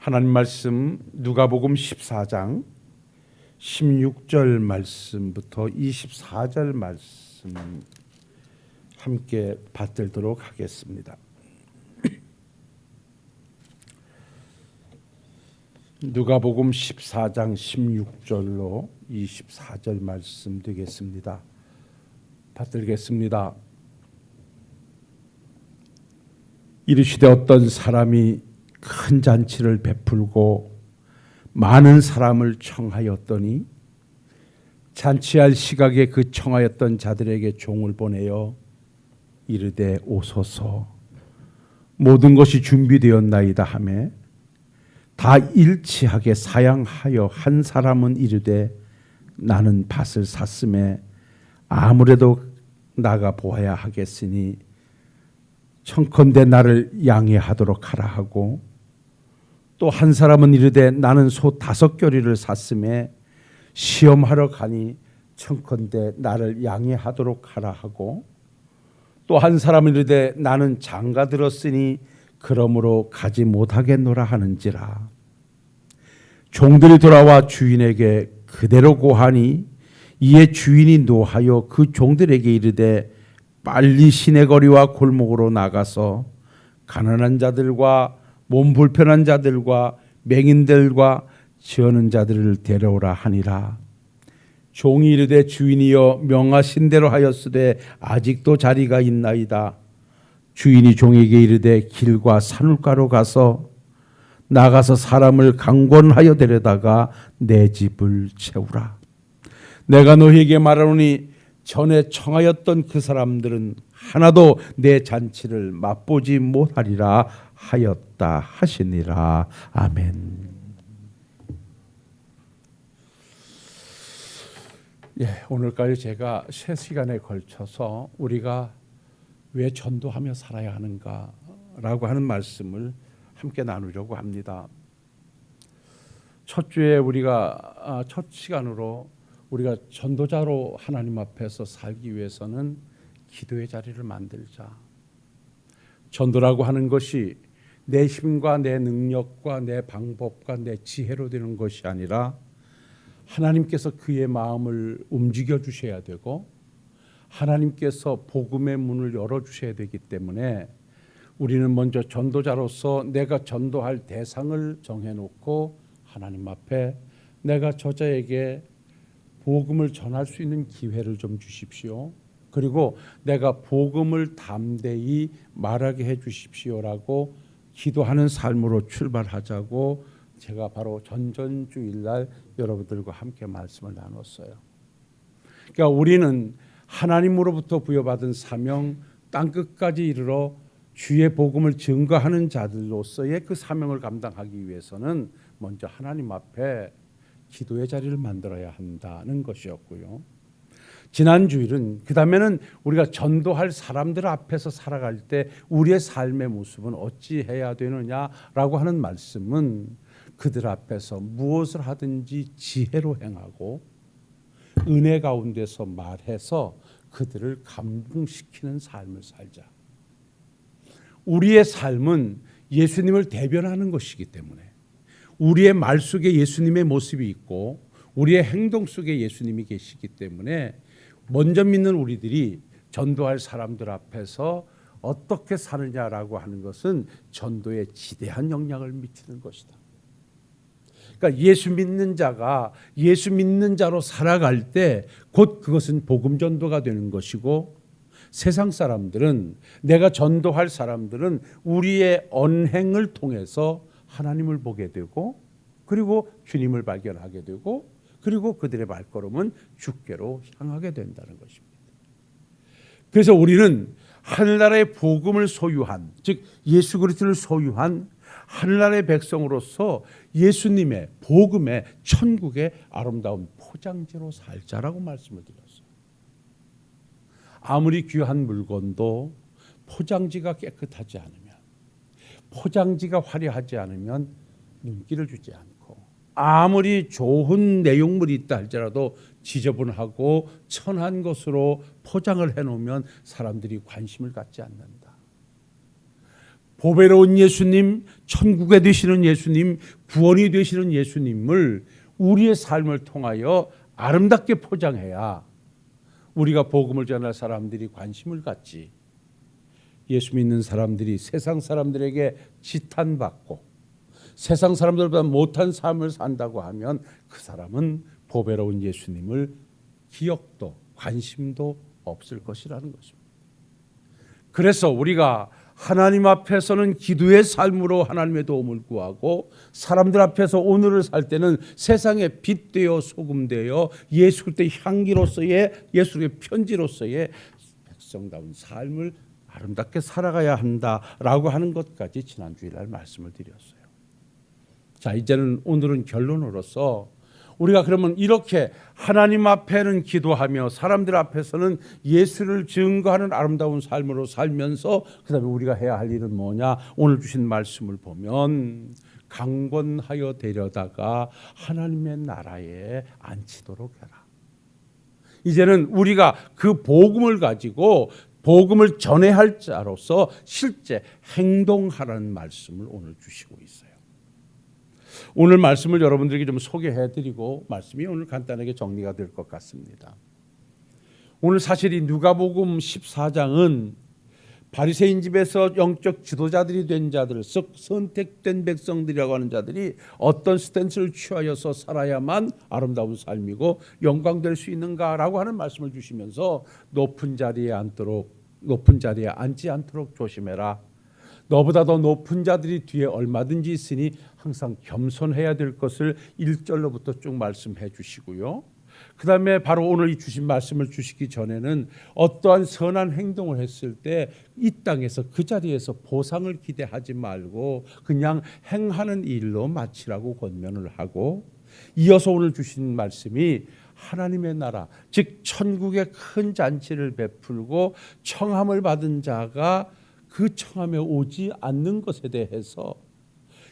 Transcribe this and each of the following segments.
하나님 말씀 누가복음 14장 16절 말씀부터 24절 말씀 함께 받들도록 하겠습니다. 누가복음 14장 16절로 24절 말씀 되겠습니다. 받들겠습니다. 이르시되 어떤 사람이 큰 잔치를 베풀고 많은 사람을 청하였더니 잔치할 시각에 그 청하였던 자들에게 종을 보내어 이르되 오소서 모든 것이 준비되었나이다 하매 다 일치하게 사양하여 한 사람은 이르되 나는 밭을 샀음에 아무래도 나가 보아야 하겠으니 청컨대 나를 양해하도록 하라 하고 또 한 사람은 이르되 나는 소 5겨리를 샀음에 시험하러 가니 청컨대 나를 양해하도록 하라 하고 또 한 사람은 이르되 나는 장가 들었으니 그러므로 가지 못하겠노라 하는지라. 종들이 돌아와 주인에게 그대로 고하니 이에 주인이 노하여 그 종들에게 이르되 빨리 시내거리와 골목으로 나가서 가난한 자들과 몸 불편한 자들과 맹인들과 지어는 자들을 데려오라 하니라. 종이 이르되 주인이여 명하신 대로 하였으되 아직도 자리가 있나이다. 주인이 종에게 이르되 길과 산울가로 가서 나가서 사람을 강권하여 데려다가 내 집을 채우라. 내가 너희에게 말하노니 전에 청하였던 그 사람들은 하나도 내 잔치를 맛보지 못하리라 하였다 하시니라. 아멘. 오늘까지 제가 3시간에 걸쳐서 우리가 왜 전도하며 살아야 하는가라고 하는 말씀을 함께 나누려고 합니다. 첫 주에 우리가 첫 시간으로 우리가 전도자로 하나님 앞에서 살기 위해서는 기도의 자리를 만들자. 전도라고 하는 것이 내 힘과 내 능력과 내 방법과 내 지혜로 되는 것이 아니라 하나님께서 그의 마음을 움직여 주셔야 되고 하나님께서 복음의 문을 열어주셔야 되기 때문에 우리는 먼저 전도자로서 내가 전도할 대상을 정해놓고 하나님 앞에 내가 저자에게 복음을 전할 수 있는 기회를 좀 주십시오. 그리고 내가 복음을 담대히 말하게 해 주십시오라고 기도하는 삶으로 출발하자고 제가 바로 전전주일날 여러분들과 함께 말씀을 나눴어요. 그러니까 우리는 하나님으로부터 부여받은 사명 땅끝까지 이르러 주의 복음을 증거하는 자들로서의 그 사명을 감당하기 위해서는 먼저 하나님 앞에 기도의 자리를 만들어야 한다는 것이었고요. 지난 주일은 그 다음에는 우리가 전도할 사람들 앞에서 살아갈 때 우리의 삶의 모습은 어찌해야 되느냐라고 하는 말씀은 그들 앞에서 무엇을 하든지 지혜로 행하고 은혜 가운데서 말해서 그들을 감동시키는 삶을 살자. 우리의 삶은 예수님을 대변하는 것이기 때문에 우리의 말 속에 예수님의 모습이 있고 우리의 행동 속에 예수님이 계시기 때문에 먼저 믿는 우리들이 전도할 사람들 앞에서 어떻게 사느냐라고 하는 것은 전도에 지대한 영향을 미치는 것이다. 그러니까 예수 믿는 자가 예수 믿는 자로 살아갈 때 곧 그것은 복음 전도가 되는 것이고 세상 사람들은 내가 전도할 사람들은 우리의 언행을 통해서 하나님을 보게 되고 그리고 주님을 발견하게 되고 그리고 그들의 발걸음은 주께로 향하게 된다는 것입니다. 그래서 우리는 하늘나라의 복음을 소유한 즉 예수 그리스도를 소유한 하늘나라의 백성으로서 예수님의 복음의 천국의 아름다운 포장지로 살자라고 말씀을 드렸어요. 아무리 귀한 물건도 포장지가 깨끗하지 않으면 포장지가 화려하지 않으면 눈길을 주지 않고 아무리 좋은 내용물이 있다 할지라도 지저분하고 천한 것으로 포장을 해놓으면 사람들이 관심을 갖지 않는다. 보배로운 예수님, 천국에 되시는 예수님, 구원이 되시는 예수님을 우리의 삶을 통하여 아름답게 포장해야 우리가 복음을 전할 사람들이 관심을 갖지. 예수 믿는 사람들이 세상 사람들에게 지탄받고 세상 사람들보다 못한 삶을 산다고 하면 그 사람은 보배로운 예수님을 기억도 관심도 없을 것이라는 것입니다. 그래서 우리가 하나님 앞에서는 기도의 삶으로 하나님의 도움을 구하고 사람들 앞에서 오늘을 살 때는 세상의 빛되어 소금되어 예수 그리스도의 향기로서의 예수의 편지로서의 백성다운 삶을 아름답게 살아가야 한다라고 하는 것까지 지난 주일날 말씀을 드렸어요. 자, 이제는 오늘은 결론으로서 우리가 그러면 이렇게 하나님 앞에는 기도하며 사람들 앞에서는 예수를 증거하는 아름다운 삶으로 살면서 그다음에 우리가 해야 할 일은 뭐냐? 오늘 주신 말씀을 보면 강권하여 데려다가 하나님의 나라에 앉히도록 해라. 이제는 우리가 그 복음을 가지고 복음을 전해야 할 자로서 실제 행동하라는 말씀을 오늘 주시고 있어요. 오늘 말씀을 여러분들에게 좀 소개해드리고 말씀이 오늘 간단하게 정리가 될 것 같습니다. 오늘 사실 이 누가복음 14장은 바리새인 집에서 영적 지도자들이 된 자들, 즉 선택된 백성들이라고 하는 자들이 어떤 스탠스를 취하여서 살아야만 아름다운 삶이고 영광될 수 있는가라고 하는 말씀을 주시면서 높은 자리에 앉지 않도록 조심해라. 너보다 더 높은 자들이 뒤에 얼마든지 있으니 항상 겸손해야 될 것을 1절로부터 쭉 말씀해 주시고요. 그 다음에 바로 오늘 이 주신 말씀을 주시기 전에는 어떠한 선한 행동을 했을 때 이 땅에서 그 자리에서 보상을 기대하지 말고 그냥 행하는 일로 마치라고 권면을 하고, 이어서 오늘 주신 말씀이 하나님의 나라, 즉 천국의 큰 잔치를 베풀고 청함을 받은 자가 그 청함에 오지 않는 것에 대해서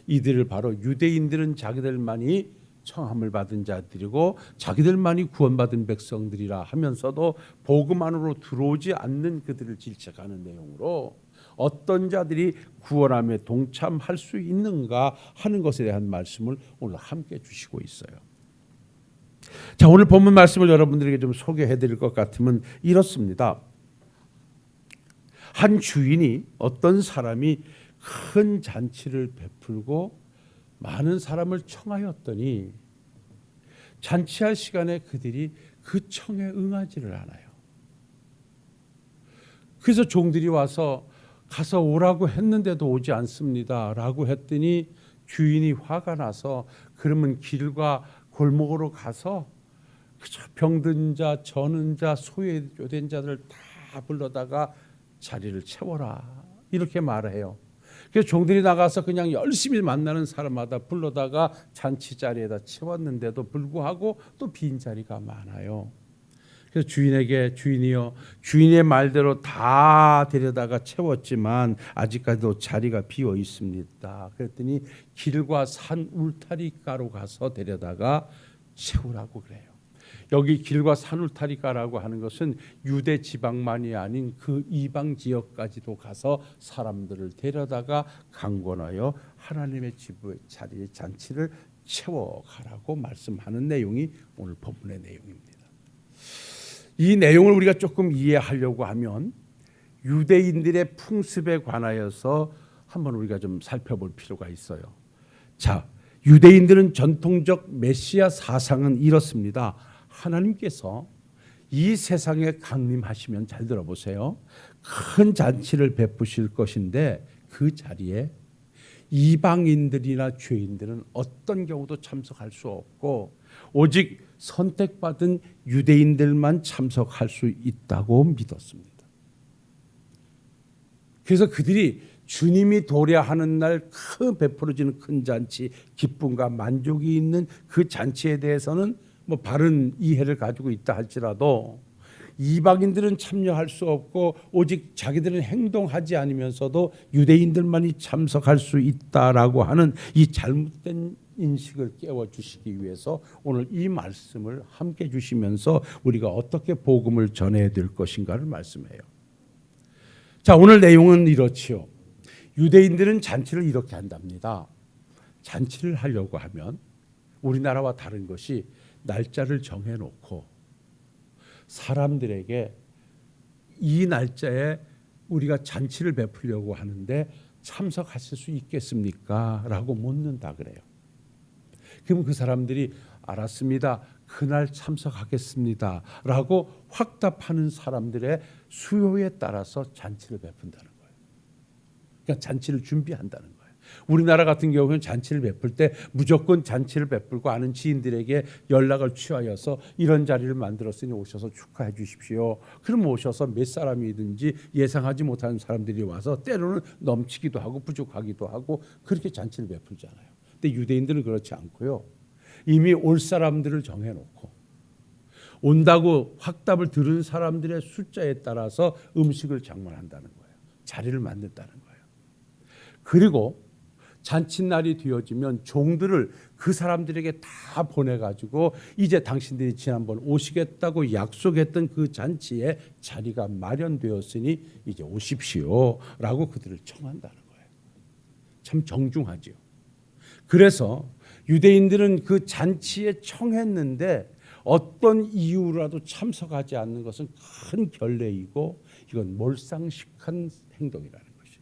이들을 바로 유대인들은 자기들만이 청함을 받은 자들이고 자기들만이 구원받은 백성들이라 하면서도 복음 안으로 들어오지 않는 그들을 질책하는 내용으로 어떤 자들이 구원함에 동참할 수 있는가 하는 것에 대한 말씀을 오늘 함께 주시고 있어요. 자, 오늘 본문 말씀을 여러분들에게 좀 소개해 드릴 것 같으면 이렇습니다. 한 주인이 어떤 사람이 큰 잔치를 베풀고 많은 사람을 청하였더니 잔치할 시간에 그들이 그 청에 응하지를 않아요. 그래서 종들이 와서 가서 오라고 했는데도 오지 않습니다 라고 했더니 주인이 화가 나서 그러면 길과 골목으로 가서 병든 자, 저는 자, 소외된 자들 다 불러다가 자리를 채워라 이렇게 말해요. 그래서 종들이 나가서 그냥 열심히 만나는 사람마다 불러다가 잔치 자리에다 채웠는데도 불구하고 또 빈 자리가 많아요. 그래서 주인에게 주인이여, 주인의 말대로 다 데려다가 채웠지만 아직까지도 자리가 비어 있습니다. 그랬더니 길과 산 울타리가로 가서 데려다가 채우라고 그래요. 여기 길과 산 울타리가라고 하는 것은 유대 지방만이 아닌 그 이방 지역까지도 가서 사람들을 데려다가 강권하여 하나님의 집의 자리의 잔치를 채워가라고 말씀하는 내용이 오늘 본문의 내용입니다. 이 내용을 우리가 조금 이해하려고 하면 유대인들의 풍습에 관하여서 한번 우리가 좀 살펴볼 필요가 있어요. 자, 유대인들은 전통적 메시아 사상은 이렇습니다. 하나님께서 이 세상에 강림하시면, 잘 들어보세요, 큰 잔치를 베푸실 것인데 그 자리에 이방인들이나 죄인들은 어떤 경우도 참석할 수 없고 오직 선택받은 유대인들만 참석할 수 있다고 믿었습니다. 그래서 그들이 주님이 도래하는 날 큰 베풀어지는 큰 잔치, 기쁨과 만족이 있는 그 잔치에 대해서는 뭐 바른 이해를 가지고 있다 할지라도 이방인들은 참여할 수 없고 오직 자기들은 행동하지 않으면서도 유대인들만이 참석할 수 있다라고 하는 이 잘못된 인식을 깨워주시기 위해서 오늘 이 말씀을 함께 주시면서 우리가 어떻게 복음을 전해야 될 것인가를 말씀해요. 자, 오늘 내용은 이렇지요. 유대인들은 잔치를 이렇게 한답니다. 잔치를 하려고 하면 우리나라와 다른 것이 날짜를 정해놓고 사람들에게 이 날짜에 우리가 잔치를 베풀려고 하는데 참석하실 수 있겠습니까? 라고 묻는다 그래요. 그럼 그 사람들이 알았습니다. 그날 참석하겠습니다. 라고 확답하는 사람들의 수요에 따라서 잔치를 베푼다는 거예요. 그러니까 잔치를 준비한다는 거예요. 우리나라 같은 경우는 잔치를 베풀 때 무조건 잔치를 베풀고 아는 지인들에게 연락을 취하여서 이런 자리를 만들었으니 오셔서 축하해 주십시오. 그럼 오셔서 몇 사람이든지 예상하지 못하는 사람들이 와서 때로는 넘치기도 하고 부족하기도 하고 그렇게 잔치를 베풀잖아요. 근데 유대인들은 그렇지 않고요. 이미 올 사람들을 정해놓고 온다고 확답을 들은 사람들의 숫자에 따라서 음식을 장만한다는 거예요. 자리를 만든다는 거예요. 그리고 잔칫날이 되어지면 종들을 그 사람들에게 다 보내가지고 이제 당신들이 지난번 오시겠다고 약속했던 그 잔치에 자리가 마련되었으니 이제 오십시오 라고 그들을 청한다는 거예요. 참 정중하죠. 그래서 유대인들은 그 잔치에 청했는데 어떤 이유라도 참석하지 않는 것은 큰 결례이고 이건 몰상식한 행동이라는 것이죠.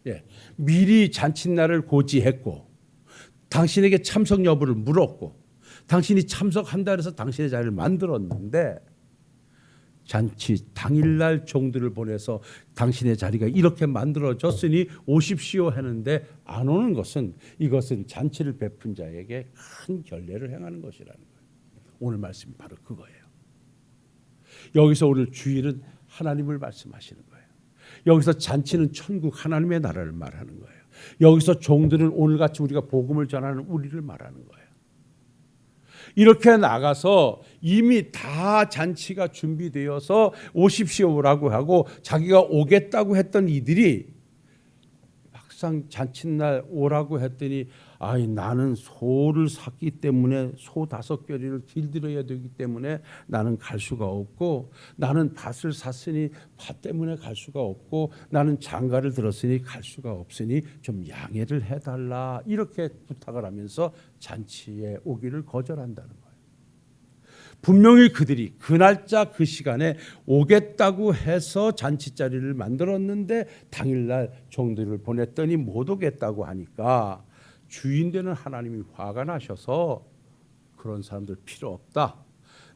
예, 미리 잔칫날을 고지했고 당신에게 참석 여부를 물었고 당신이 참석한다 해서 당신의 자리를 만들었는데 잔치 당일날 종들을 보내서 당신의 자리가 이렇게 만들어졌으니 오십시오 하는데 안 오는 것은 이것은 잔치를 베푼 자에게 큰 결례를 행하는 것이라는 거예요. 오늘 말씀이 바로 그거예요. 여기서 오늘 주일은 하나님을 말씀하시는 거예요. 여기서 잔치는 천국 하나님의 나라를 말하는 거예요. 여기서 종들은 오늘같이 우리가 복음을 전하는 우리를 말하는 거예요. 이렇게 나가서 이미 다 잔치가 준비되어서 오십시오라고 하고 자기가 오겠다고 했던 이들이 막상 잔칫날 오라고 했더니 아이 나는 소를 샀기 때문에 소 5겨리를 길들여야 되기 때문에 나는 갈 수가 없고 나는 밭을 샀으니 밭 때문에 갈 수가 없고 나는 장가를 들었으니 갈 수가 없으니 좀 양해를 해달라 이렇게 부탁을 하면서 잔치에 오기를 거절한다는 거예요. 분명히 그들이 그 날짜 그 시간에 오겠다고 해서 잔치 자리를 만들었는데 당일날 종들을 보냈더니 못 오겠다고 하니까 주인 되는 하나님이 화가 나셔서 그런 사람들 필요 없다.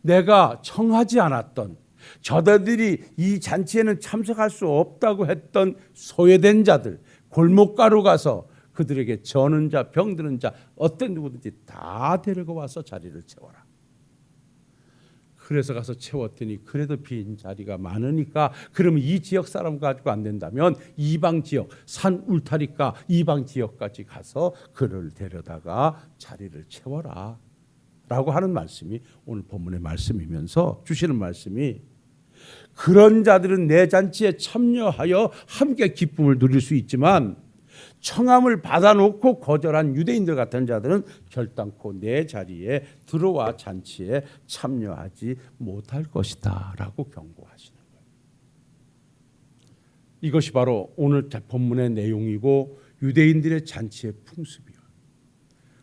내가 청하지 않았던 저들이 이 잔치에는 참석할 수 없다고 했던 소외된 자들 골목가로 가서 그들에게 저는 자 병드는 자 어떤 누구든지 다 데리고 와서 자리를 채워라. 그래서 가서 채웠더니 그래도 빈 자리가 많으니까 그러면 이 지역 사람 가지고 안 된다면 이방 지역 산 울타리가 이방 지역까지 가서 그를 데려다가 자리를 채워라 라고 하는 말씀이 오늘 본문의 말씀이면서 주시는 말씀이 그런 자들은 내 잔치에 참여하여 함께 기쁨을 누릴 수 있지만 청함을 받아놓고 거절한 유대인들 같은 자들은 결단코 내 자리에 들어와 잔치에 참여하지 못할 것이다 라고 경고하시는 거예요. 이것이 바로 오늘 본문의 내용이고 유대인들의 잔치의 풍습이에요.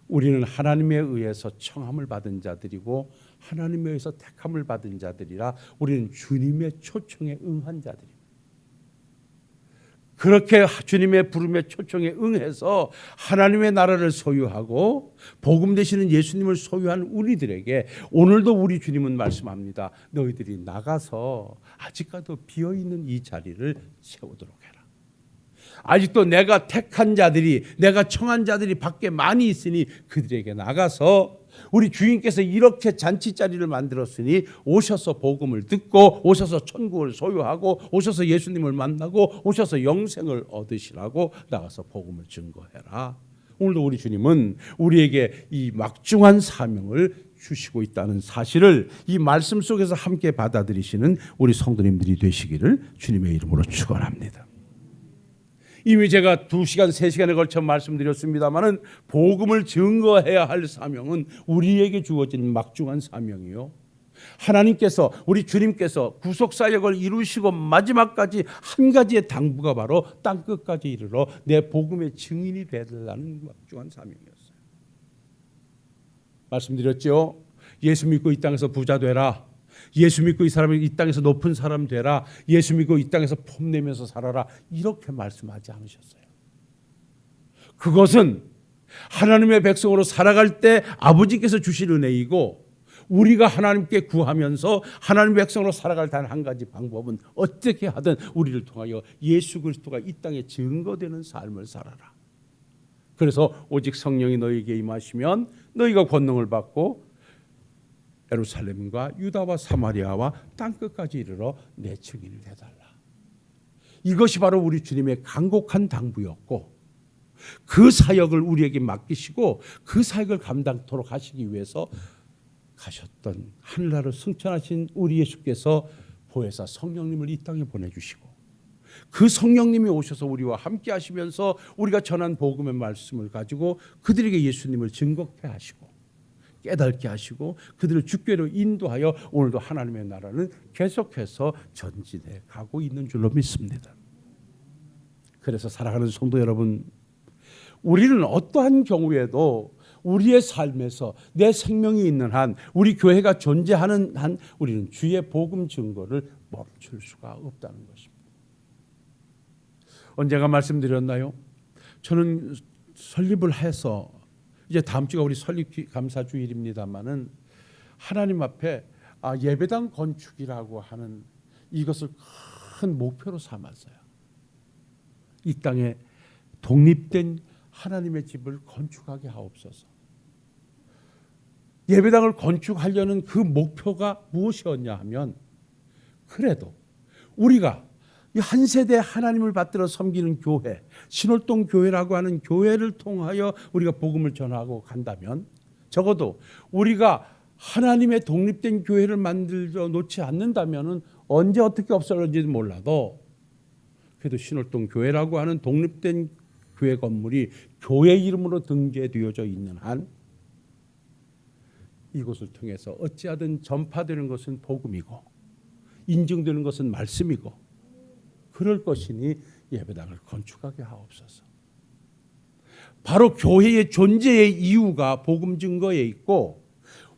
우리는 하나님에 의해서 청함을 받은 자들이고 하나님에 의해서 택함을 받은 자들이라 우리는 주님의 초청에 응한 자들입니다. 그렇게 주님의 부름에 초청에 응해서 하나님의 나라를 소유하고 복음 되시는 예수님을 소유한 우리들에게 오늘도 우리 주님은 말씀합니다. 너희들이 나가서 아직까지 비어있는 이 자리를 채우도록 해라. 아직도 내가 택한 자들이 내가 청한 자들이 밖에 많이 있으니 그들에게 나가서 우리 주인께서 이렇게 잔치 자리를 만들었으니 오셔서 복음을 듣고 오셔서 천국을 소유하고 오셔서 예수님을 만나고 오셔서 영생을 얻으시라고 나가서 복음을 증거해라. 오늘도 우리 주님은 우리에게 이 막중한 사명을 주시고 있다는 사실을 이 말씀 속에서 함께 받아들이시는 우리 성도님들이 되시기를 주님의 이름으로 축원합니다. 이미 제가 2시간, 3시간에 걸쳐 말씀드렸습니다마는 복음을 증거해야 할 사명은 우리에게 주어진 막중한 사명이요. 하나님께서 우리 주님께서 구속사역을 이루시고 마지막까지 한 가지의 당부가 바로 땅끝까지 이르러 내 복음의 증인이 되달라는 막중한 사명이었어요. 말씀드렸죠. 예수 믿고 이 땅에서 부자 되라. 예수 믿고 이 사람이 이 땅에서 높은 사람 되라. 예수 믿고 이 땅에서 폼내면서 살아라. 이렇게 말씀하지 않으셨어요. 그것은 하나님의 백성으로 살아갈 때 아버지께서 주실 은혜이고, 우리가 하나님께 구하면서 하나님의 백성으로 살아갈 단 한 가지 방법은 어떻게 하든 우리를 통하여 예수 그리스도가 이 땅에 증거되는 삶을 살아라. 그래서 오직 성령이 너희에게 임하시면 너희가 권능을 받고 예루살렘과 유다와 사마리아와 땅끝까지 이르러 내 증인이 되달라. 이것이 바로 우리 주님의 간곡한 당부였고, 그 사역을 우리에게 맡기시고 그 사역을 감당토록 하시기 위해서 가셨던 하늘나라로 승천하신 우리 예수께서 보혜사 성령님을 이 땅에 보내주시고, 그 성령님이 오셔서 우리와 함께 하시면서 우리가 전한 복음의 말씀을 가지고 그들에게 예수님을 증거케 하시고 깨닫게 하시고 그들을 주께로 인도하여 오늘도 하나님의 나라는 계속해서 전진해 가고 있는 줄로 믿습니다. 그래서 사랑하는 성도 여러분, 우리는 어떠한 경우에도 우리의 삶에서 내 생명이 있는 한, 우리 교회가 존재하는 한 우리는 주의 복음 증거를 멈출 수가 없다는 것입니다. 언제가 말씀드렸나요? 저는 설립을 해서 이제 다음 주가 우리 설립 감사주일입니다마는 하나님 앞에 예배당 건축이라고 하는 이것을 큰 목표로 삼았어요. 이 땅에 독립된 하나님의 집을 건축하게 하옵소서. 예배당을 건축하려는 그 목표가 무엇이었냐 하면, 그래도 우리가 이 한 세대 하나님을 받들어 섬기는 교회, 신월동 교회라고 하는 교회를 통하여 우리가 복음을 전하고 간다면, 적어도 우리가 하나님의 독립된 교회를 만들어 놓지 않는다면 언제 어떻게 없어질지도 몰라도, 그래도 신월동 교회라고 하는 독립된 교회 건물이 교회 이름으로 등재되어져 있는 한 이곳을 통해서 어찌하든 전파되는 것은 복음이고 인증되는 것은 말씀이고, 그럴 것이니 예배당을 건축하게 하옵소서. 바로 교회의 존재의 이유가 복음 증거에 있고,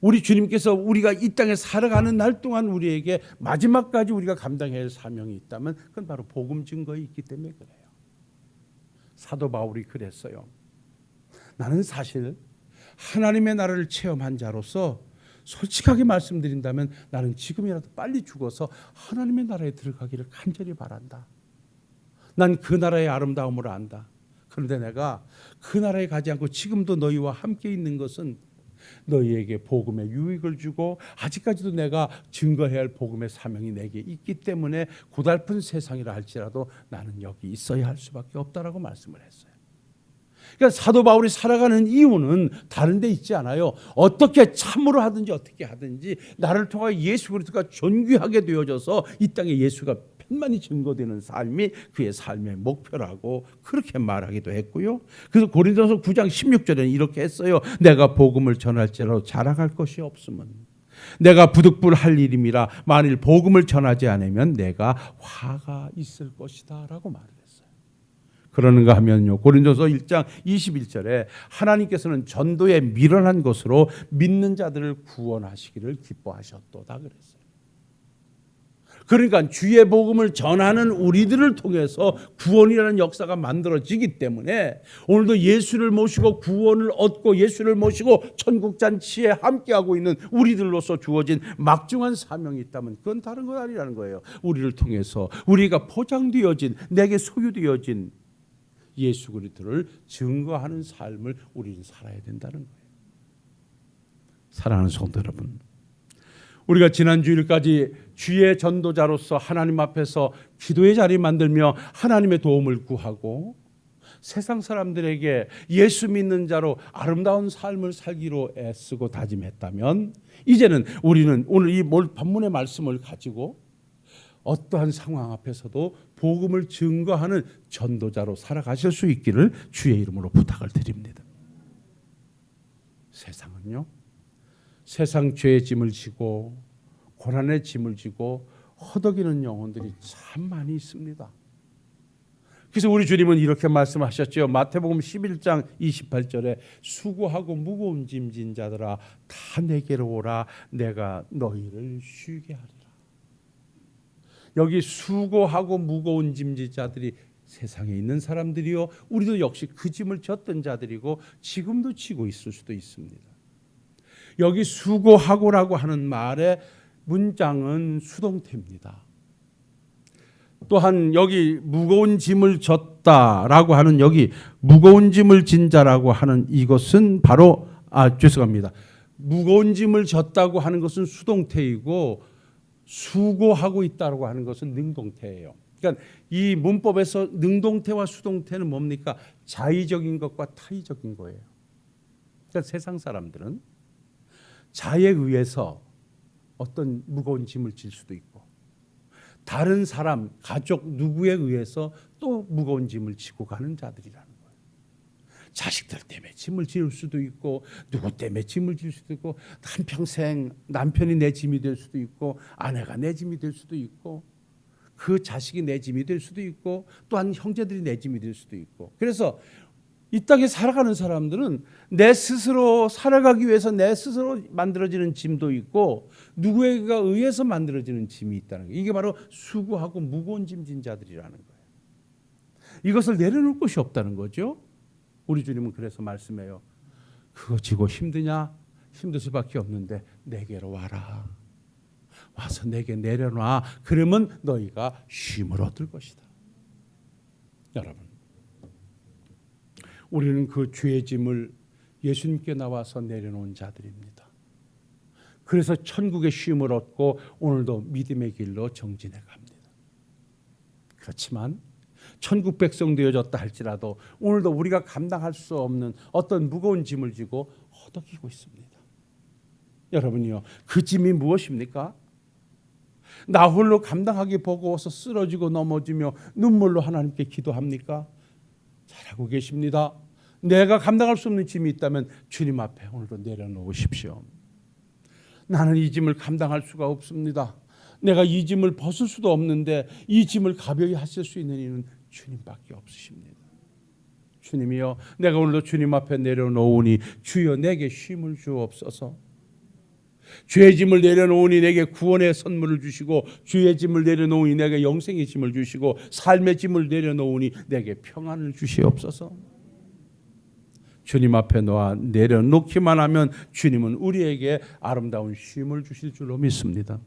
우리 주님께서 우리가 이 땅에 살아가는 날 동안 우리에게 마지막까지 우리가 감당해야 할 사명이 있다면 그건 바로 복음 증거에 있기 때문에 그래요. 사도 바울이 그랬어요. 나는 사실 하나님의 나라를 체험한 자로서 솔직하게 말씀드린다면 나는 지금이라도 빨리 죽어서 하나님의 나라에 들어가기를 간절히 바란다. 난 그 나라의 아름다움을 안다. 그런데 내가 그 나라에 가지 않고 지금도 너희와 함께 있는 것은 너희에게 복음의 유익을 주고 아직까지도 내가 증거해야 할 복음의 사명이 내게 있기 때문에 고달픈 세상이라 할지라도 나는 여기 있어야 할 수밖에 없다라고 말씀을 했어요. 그러니까 사도 바울이 살아가는 이유는 다른 데 있지 않아요. 어떻게 참으로 하든지 어떻게 하든지 나를 통하여 예수 그리스도가 존귀하게 되어져서 이 땅에 예수가 편만이 증거되는 삶이 그의 삶의 목표라고 그렇게 말하기도 했고요. 그래서 고린도서 9장 16절에는 이렇게 했어요. 내가 복음을 전할지라도 자랑할 것이 없으면 내가 부득불할 일임이라 만일 복음을 전하지 않으면 내가 화가 있을 것이다 라고 말을 했어요. 그러는가 하면요, 고린도서 1장 21절에 하나님께서는 전도에 미련한 것으로 믿는 자들을 구원하시기를 기뻐하셨도다 그랬어요. 그러니까 주의 복음을 전하는 우리들을 통해서 구원이라는 역사가 만들어지기 때문에 오늘도 예수를 모시고 구원을 얻고 예수를 모시고 천국잔치에 함께하고 있는 우리들로서 주어진 막중한 사명이 있다면 그건 다른 것 아니라는 거예요. 우리를 통해서 우리가 포장되어진, 내게 소유되어진 예수 그리스도를 증거하는 삶을 우리는 살아야 된다는 거예요. 사랑하는 성도 여러분, 우리가 지난 주일까지 주의 전도자로서 하나님 앞에서 기도의 자리 만들며 하나님의 도움을 구하고 세상 사람들에게 예수 믿는 자로 아름다운 삶을 살기로 애쓰고 다짐했다면, 이제는 우리는 오늘 이 본문의 말씀을 가지고 어떠한 상황 앞에서도 복음을 증거하는 전도자로 살아가실 수 있기를 주의 이름으로 부탁을 드립니다. 세상은요, 세상 죄의 짐을 지고 고난의 짐을 지고 허덕이는 영혼들이 참 많이 있습니다. 그래서 우리 주님은 이렇게 말씀하셨죠. 마태복음 11장 28절에 수고하고 무거운 짐진 자들아 다 내게로 오라 내가 너희를 쉬게 하리라. 여기 수고하고 무거운 짐진 자들이 세상에 있는 사람들이요, 우리도 역시 그 짐을 졌던 자들이고 지금도 지고 있을 수도 있습니다. 여기 수고하고라고 하는 말의 문장은 수동태입니다. 또한 여기 무거운 짐을 졌다라고 하는 여기 무거운 짐을 진 자라고 하는 이것은 바로 죄송합니다. 무거운 짐을 졌다고 하는 것은 수동태이고 수고하고 있다고 하는 것은 능동태예요. 그러니까 이 문법에서 능동태와 수동태는 뭡니까? 자의적인 것과 타의적인 거예요. 그러니까 세상 사람들은 자에 의해서 어떤 무거운 짐을 질 수도 있고 다른 사람, 가족 누구에 의해서 또 무거운 짐을 지고 가는 자들이라는 거예요. 자식들 때문에 짐을 질 수도 있고 누구 때문에 짐을 질 수도 있고 한평생 남편이 내 짐이 될 수도 있고 아내가 내 짐이 될 수도 있고 그 자식이 내 짐이 될 수도 있고 또한 형제들이 내 짐이 될 수도 있고 그래서 이 땅에 살아가는 사람들은 내 스스로 살아가기 위해서 내 스스로 만들어지는 짐도 있고 누구에게 의해서 만들어지는 짐이 있다는 거예요. 이게 바로 수고하고 무거운 짐진 자들이라는 거예요. 이것을 내려놓을 것이 없다는 거죠. 우리 주님은 그래서 말씀해요. 그거 지고 힘드냐? 힘들 수밖에 없는데 내게로 와라. 와서 내게 내려놔. 그러면 너희가 쉼을 얻을 것이다. 여러분, 우리는 그 죄의 짐을 예수님께 나와서 내려놓은 자들입니다. 그래서 천국의 쉼을 얻고 오늘도 믿음의 길로 정진해 갑니다. 그렇지만 천국 백성 되어졌다 할지라도 오늘도 우리가 감당할 수 없는 어떤 무거운 짐을 지고 허덕이고 있습니다. 여러분이요, 그 짐이 무엇입니까? 나 홀로 감당하기 버거워서 쓰러지고 넘어지며 눈물로 하나님께 기도합니까? 잘하고 계십니다. 내가 감당할 수 없는 짐이 있다면 주님 앞에 오늘도 내려놓으십시오. 나는 이 짐을 감당할 수가 없습니다. 내가 이 짐을 벗을 수도 없는데 이 짐을 가벼이 하실 수 있는 이는 주님밖에 없으십니다. 주님이여, 내가 오늘도 주님 앞에 내려놓으니 주여 내게 쉼을 주옵소서. 죄의 짐을 내려놓으니 내게 구원의 선물을 주시고 주의 짐을 내려놓으니 내게 영생의 짐을 주시고 삶의 짐을 내려놓으니 내게 평안을 주시옵소서. 주님 앞에 놓아 내려놓기만 하면 주님은 우리에게 아름다운 쉼을 주실 줄로 믿습니다.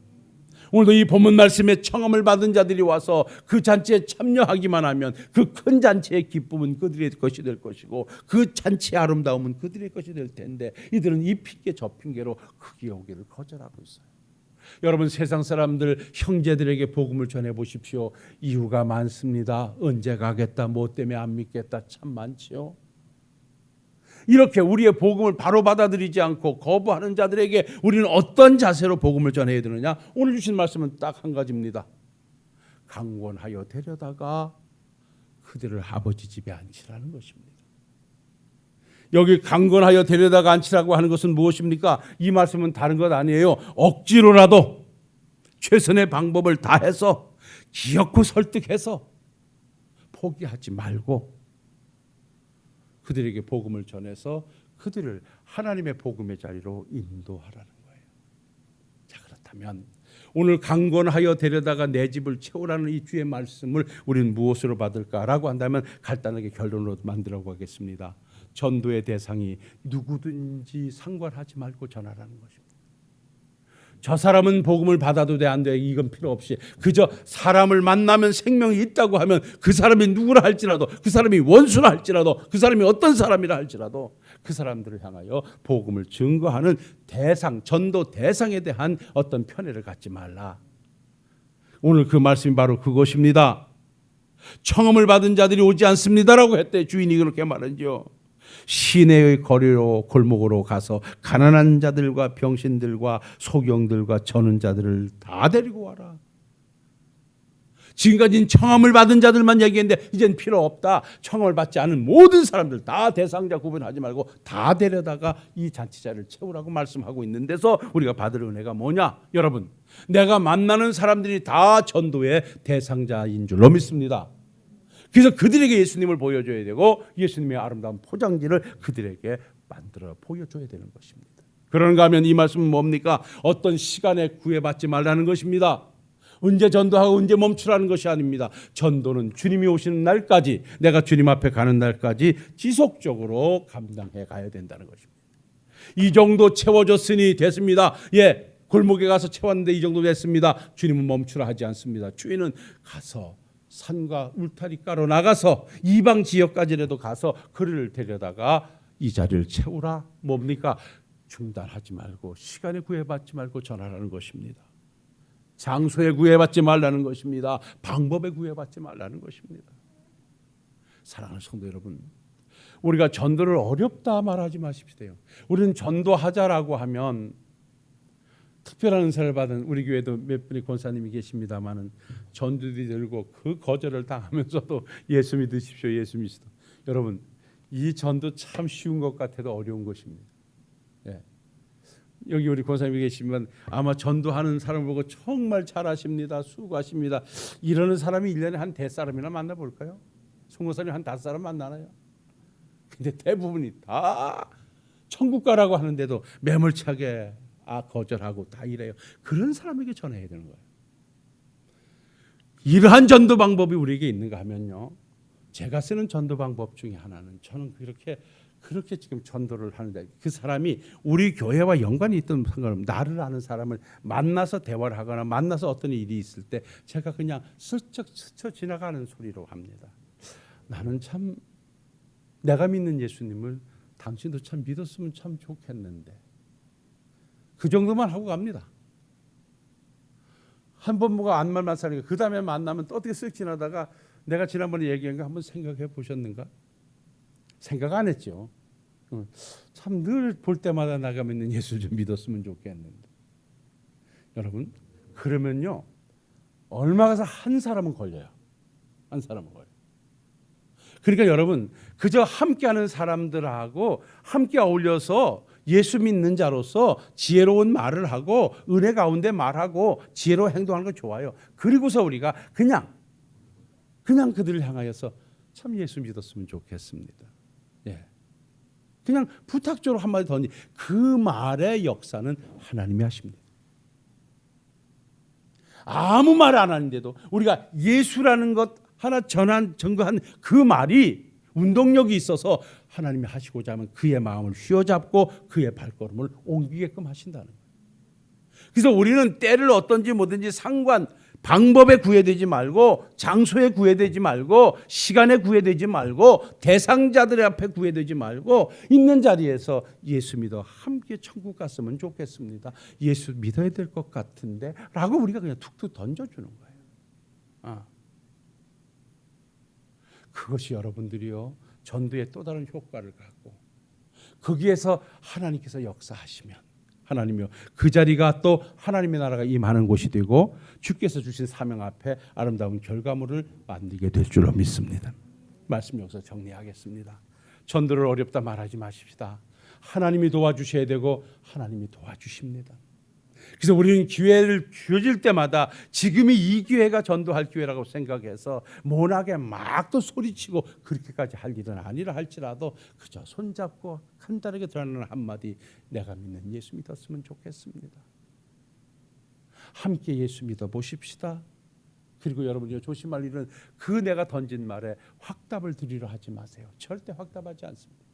오늘도 이 본문 말씀에 청함을 받은 자들이 와서 그 잔치에 참여하기만 하면 그 큰 잔치의 기쁨은 그들의 것이 될 것이고 그 잔치의 아름다움은 그들의 것이 될 텐데 이들은 이 핑계 저 핑계로 크게 오기를 거절하고 있어요. 여러분, 세상 사람들 형제들에게 복음을 전해 보십시오. 이유가 많습니다. 언제 가겠다, 뭐 때문에 안 믿겠다, 참 많지요. 이렇게 우리의 복음을 바로 받아들이지 않고 거부하는 자들에게 우리는 어떤 자세로 복음을 전해야 되느냐? 오늘 주신 말씀은 딱 한 가지입니다. 강권하여 데려다가 그들을 아버지 집에 앉히라는 것입니다. 여기 강권하여 데려다가 앉히라고 하는 것은 무엇입니까? 이 말씀은 다른 것 아니에요. 억지로라도 최선의 방법을 다해서 기어코 설득해서 포기하지 말고 그들에게 복음을 전해서 그들을 하나님의 복음의 자리로 인도하라는 거예요. 자, 그렇다면 오늘 강권하여 데려다가 내 집을 채우라는 이 주의 말씀을 우리는 무엇으로 받을까라고 한다면 간단하게 결론으로 만들어 가겠습니다. 전도의 대상이 누구든지 상관하지 말고 전하라는 것입니다. 저 사람은 복음을 받아도 돼, 안 돼, 이건 필요 없이 그저 사람을 만나면 생명이 있다고 하면 그 사람이 누구라 할지라도, 그 사람이 원수라 할지라도, 그 사람이 어떤 사람이라 할지라도 그 사람들을 향하여 복음을 증거하는 대상, 전도 대상에 대한 어떤 편애를 갖지 말라. 오늘 그 말씀이 바로 그것입니다. 청음을 받은 자들이 오지 않습니다라고 했대. 주인이 그렇게 말하죠. 시내의 거리로 골목으로 가서 가난한 자들과 병신들과 소경들과 저는 자들을 다 데리고 와라. 지금까지는 청함을 받은 자들만 얘기했는데 이젠 필요 없다. 청함을 받지 않은 모든 사람들 다 대상자 구분하지 말고 다 데려다가 이 잔치자를 채우라고 말씀하고 있는 데서 우리가 받을 은혜가 뭐냐? 여러분, 내가 만나는 사람들이 다 전도의 대상자인 줄로 믿습니다. 그래서 그들에게 예수님을 보여줘야 되고 예수님의 아름다운 포장지를 그들에게 만들어 보여줘야 되는 것입니다. 그런가 하면 이 말씀은 뭡니까? 어떤 시간에 구애받지 말라는 것입니다. 언제 전도하고 언제 멈추라는 것이 아닙니다. 전도는 주님이 오시는 날까지, 내가 주님 앞에 가는 날까지 지속적으로 감당해 가야 된다는 것입니다. 이 정도 채워졌으니 됐습니다. 예, 골목에 가서 채웠는데 이 정도 됐습니다. 주님은 멈추라 하지 않습니다. 주인은 가서 산과 울타리가로 나가서 이방 지역까지라도 가서 그를 데려다가 이 자리를 채우라. 뭡니까? 중단하지 말고 시간에 구애받지 말고 전하라는 것입니다. 장소에 구애받지 말라는 것입니다. 방법에 구애받지 말라는 것입니다. 사랑하는 성도 여러분, 우리가 전도를 어렵다 말하지 마십시오. 우리는 전도하자라고 하면 특별한 은사를 받은 우리 교회도 몇 분의 권사님이 계십니다마는 전도들이 들고 그 거절을 당하면서도 예수 믿으십시오, 예수 믿으시오. 여러분, 이 전도 참 쉬운 것 같아도 어려운 것입니다. 예. 여기 우리 권사님이 계시면 아마 전도하는 사람을 보고 정말 잘하십니다, 수고하십니다, 이러는 사람이 1년에 한 5사람이나 만나볼까요? 송교사님 한 5사람 만나나요? 근데 대부분이 다 천국 가라고 하는데도 매몰차게 거절하고 다 이래요. 그런 사람에게 전해야 되는 거예요. 이러한 전도 방법이 우리에게 있는가 하면요, 제가 쓰는 전도 방법 중에 하나는, 저는 그렇게 지금 전도를 하는데 그 사람이 우리 교회와 연관이 있던 상관없이 나를 아는 사람을 만나서 대화를 하거나 만나서 어떤 일이 있을 때 제가 그냥 슬쩍 스쳐 지나가는 소리로 합니다. 나는 참 내가 믿는 예수님을 당신도 참 믿었으면 참 좋겠는데, 그 정도만 하고 갑니다. 한 번 뭐가 안 만나니까 그 다음에 만나면 또 어떻게 쓱 지나다가 내가 지난번에 얘기한 거 한번 생각해 보셨는가? 생각 안 했죠. 참 늘 볼 때마다 내가 믿는 예수 좀 믿었으면 좋겠는데. 여러분, 그러면요 얼마 가서 한 사람은 걸려요. 한 사람은 걸려요. 그러니까 여러분, 그저 함께하는 사람들하고 함께 어울려서 예수 믿는 자로서 지혜로운 말을 하고 은혜 가운데 말하고 지혜로 행동하는 건 좋아요. 그리고서 우리가 그냥 그들을 향하여서 참 예수 믿었으면 좋겠습니다. 예. 그냥 부탁적으로 한마디 던지, 그 말의 역사는 하나님이 하십니다. 아무 말 안 하는데도 우리가 예수라는 것 하나 전거한 그 말이 운동력이 있어서 하나님이 하시고자 하면 그의 마음을 휘어잡고 그의 발걸음을 옮기게끔 하신다는 거예요. 그래서 우리는 때를 어떤지 뭐든지 방법에 구애되지 말고, 장소에 구애되지 말고, 시간에 구애되지 말고, 대상자들의 앞에 구애되지 말고, 있는 자리에서 예수 믿어 함께 천국 갔으면 좋겠습니다, 예수 믿어야 될 것 같은데 라고 우리가 그냥 툭툭 던져주는 거예요. 그것이 여러분들이요 전도의 또 다른 효과를 갖고, 거기에서 하나님께서 역사하시면 하나님이요 그 자리가 또 하나님의 나라가 임하는 곳이 되고 주께서 주신 사명 앞에 아름다운 결과물을 만들게 될 줄로 믿습니다. 말씀 여기서 정리하겠습니다. 전도를 어렵다 말하지 마십시다. 하나님이 도와주셔야 되고 하나님이 도와주십니다. 그래서 우리는 기회를 주어질 때마다 지금이 이 기회가 전도할 기회라고 생각해서 모나게 막 또 소리치고 그렇게까지 할 일은 아니라 할지라도 그저 손잡고 간단하게 드러나는 한마디, 내가 믿는 예수 믿었으면 좋겠습니다. 함께 예수 믿어 보십시다. 그리고 여러분이 조심할 일은 그 내가 던진 말에 확답을 드리려 하지 마세요. 절대 확답하지 않습니다.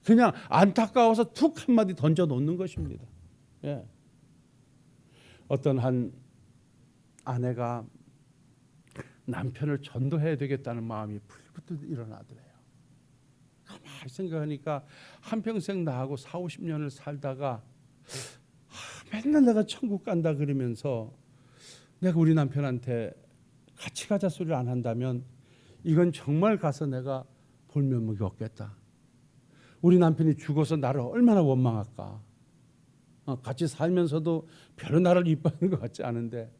그냥 안타까워서 툭 한마디 던져 놓는 것입니다. 예. 어떤 한 아내가 남편을 전도해야 되겠다는 마음이 불붙 일어나더래요. 가만히 생각하니까 한평생 나하고 40-50년을 살다가 맨날 내가 천국 간다 그러면서 내가 우리 남편한테 같이 가자 소리를 안 한다면 이건 정말 가서 내가 볼 면목이 없겠다. 우리 남편이 죽어서 나를 얼마나 원망할까. 같이 살면서도 별로 나를 이뻐하는 것 같지 않은데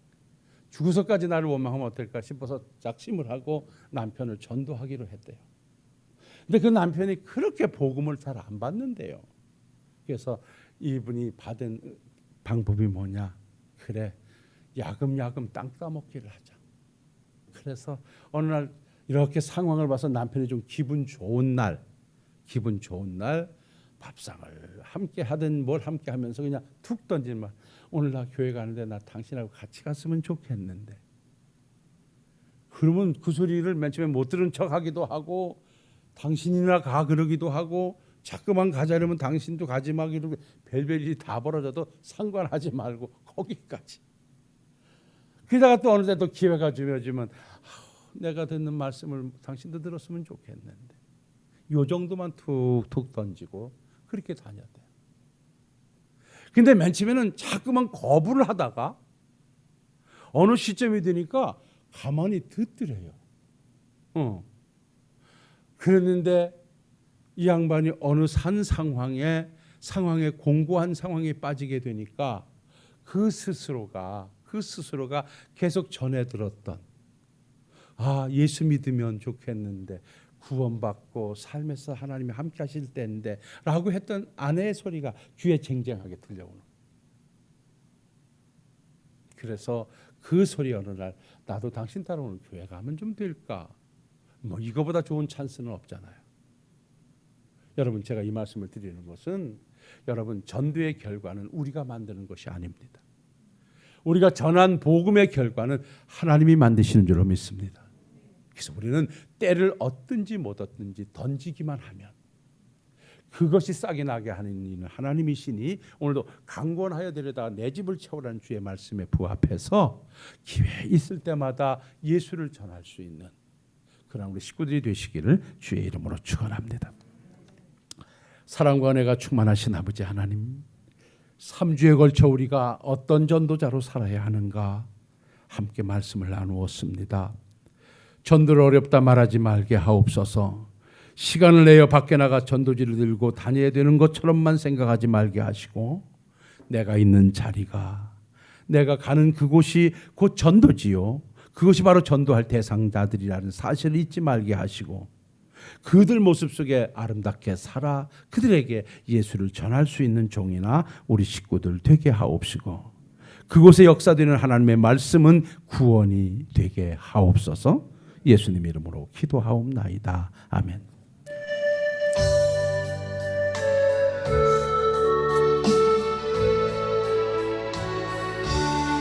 죽어서까지 나를 원망하면 어떨까 싶어서 작심을 하고 남편을 전도하기로 했대요. 근데 그 남편이 그렇게 복음을 잘 안 받는데요. 그래서 이분이 받은 방법이 뭐냐? 그래, 야금야금 땅 따먹기를 하자. 그래서 어느 날 이렇게 상황을 봐서 남편이 좀 기분 좋은 날 밥상을 함께 하든 뭘 함께 하면서 그냥 툭 던진 말, 오늘 나 교회 가는데 나 당신하고 같이 갔으면 좋겠는데. 그러면 그 소리를 맨 처음에 못 들은 척하기도 하고, 당신이나 가 그러기도 하고, 자꾸만 가자 이러면 당신도 가지 마 이러고, 별별일이 다 벌어져도 상관하지 말고 거기까지. 그러다가 또 어느 때 또 기회가 주어지면 내가 듣는 말씀을 당신도 들었으면 좋겠는데, 요 정도만 툭툭 던지고 그렇게 다녀야 돼요. 근데 맨 처음에는 자꾸만 거부를 하다가 어느 시점이 되니까 가만히 듣더래요. 그랬는데 이 양반이 어느 산 상황에 공고한 상황에 빠지게 되니까 그 스스로가 계속 전해 들었던, 예수 믿으면 좋겠는데, 구원받고 삶에서 하나님이 함께 하실 때인데 라고 했던 아내의 소리가 귀에 쟁쟁하게 들려오는. 그래서 그 소리 어느 날, 나도 당신 따라 오늘 교회 가면 좀 될까? 뭐 이거보다 좋은 찬스는 없잖아요. 여러분, 제가 이 말씀을 드리는 것은, 여러분, 전도의 결과는 우리가 만드는 것이 아닙니다. 우리가 전한 복음의 결과는 하나님이 만드시는 줄로 믿습니다. 그래서 우리는 때를 얻든지 못 얻든지 던지기만 하면 그것이 싹이 나게 하는 이는 하나님이시니, 오늘도 강권하여 데려다가 내 집을 채우라는 주의 말씀에 부합해서 기회 있을 때마다 예수를 전할 수 있는 그런 우리 식구들이 되시기를 주의 이름으로 축원합니다. 사랑과 은혜가 충만하신 아버지 하나님, 3주에 걸쳐 우리가 어떤 전도자로 살아야 하는가 함께 말씀을 나누었습니다. 전도를 어렵다 말하지 말게 하옵소서. 시간을 내어 밖에 나가 전도지를 들고 다녀야 되는 것처럼만 생각하지 말게 하시고, 내가 있는 자리가, 내가 가는 그곳이 곧 전도지요, 그것이 바로 전도할 대상자들이라는 사실을 잊지 말게 하시고, 그들 모습 속에 아름답게 살아 그들에게 예수를 전할 수 있는 종이나 우리 식구들 되게 하옵시고, 그곳에 역사되는 하나님의 말씀은 구원이 되게 하옵소서. 예수님 이름으로 기도하옵나이다. 아멘.